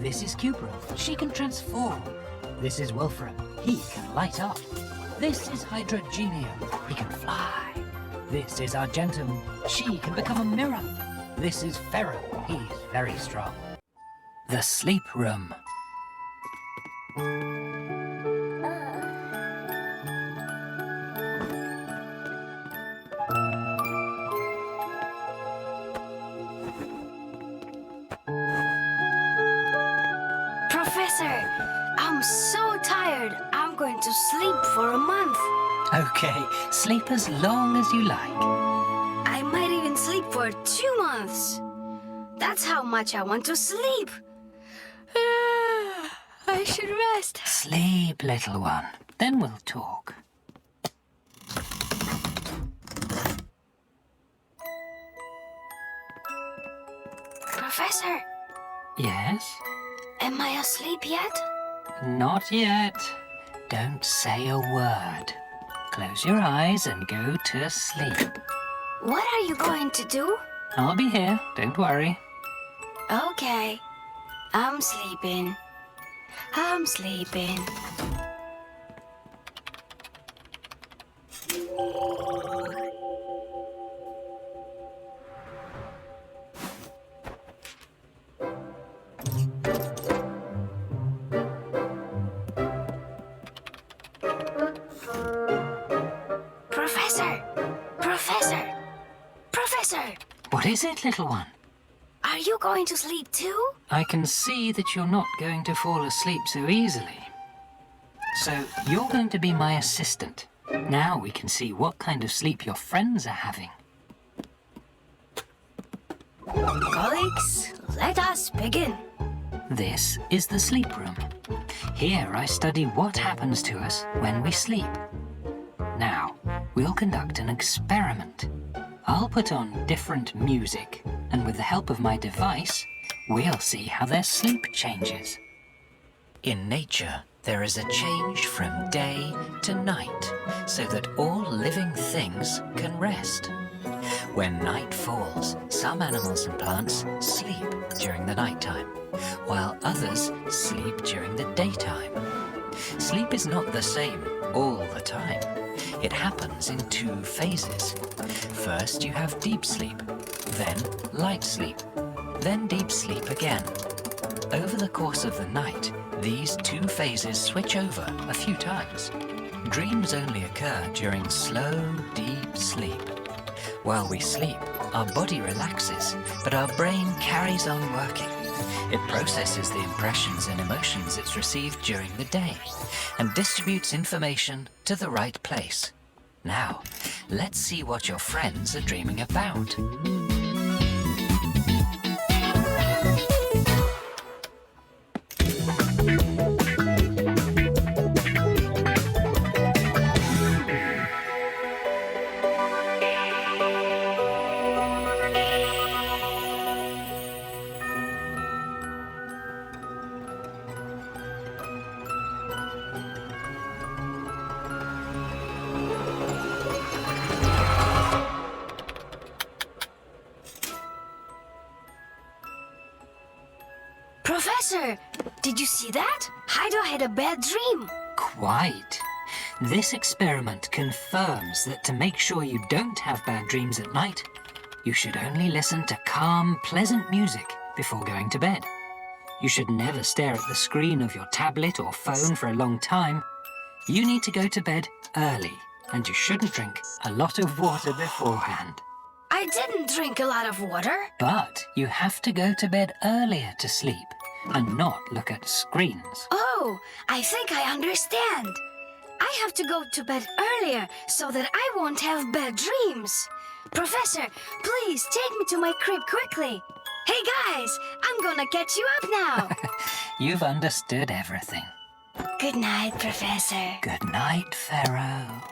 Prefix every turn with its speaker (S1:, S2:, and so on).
S1: This is Cupra. She can transform. This is Wolfram. He can light up. This is Hydrogenio. He can fly. This is Argentum. She can become a mirror. This is Ferro. He's very strong. The sleep room.
S2: Professor, I'm so tired. I'm going to sleep for a month.
S1: Okay, sleep as long as you like.
S2: I might even sleep for 2 months. That's how much I want to sleep. I should rest.
S1: Sleep, little one. Then we'll talk.
S2: Professor,
S1: Yes?
S2: am I asleep yet?
S1: Not yet. Don't say a word. Close your eyes and go to sleep.
S2: What are you going to do?
S1: I'll be here, don't worry.
S2: Okay. I'm sleeping. I'm sleeping. Professor! Professor! Professor!
S1: What is it, little one?
S2: Are you going to sleep too?
S1: I can see that you're not going to fall asleep so easily. So you're going to be my assistant. Now we can see what kind of sleep your friends are having.
S2: Colleagues, let us begin.
S1: This is the sleep room. Here I study what happens to us when we sleep. Now, we'll conduct an experiment. I'll put on different music, and with the help of my device, we'll see how their sleep changes. In nature, there is a change from day to night, so that all living things can rest. When night falls, some animals and plants sleep during the nighttime, while others sleep during the daytime. Sleep is not the same all the time. It happens in 2 phases. First you have deep sleep, then light sleep, then deep sleep again. Over the course of the night, these 2 phases switch over a few times. Dreams only occur during slow, deep sleep. While we sleep, our body relaxes, but our brain carries on working. It processes the impressions and emotions it's received during the day and distributes information to the right place. Now, let's see what your friends are dreaming about.
S2: Professor, did you see that? Haido had a bad dream.
S1: Quite. This experiment confirms that to make sure you don't have bad dreams at night, you should only listen to calm, pleasant music before going to bed. You should never stare at the screen of your tablet or phone for a long time. You need to go to bed early, and you shouldn't drink a lot of water beforehand.
S2: I didn't drink a lot of water.
S1: But you have to go to bed earlier to sleep and not look at screens.
S2: Oh, I think I understand. I have to go to bed earlier so that I won't have bad dreams. Professor, please take me to my crib quickly. Hey guys, I'm gonna get you up now.
S1: You've understood everything.
S2: Good night, Professor.
S1: Good night, Pharaoh.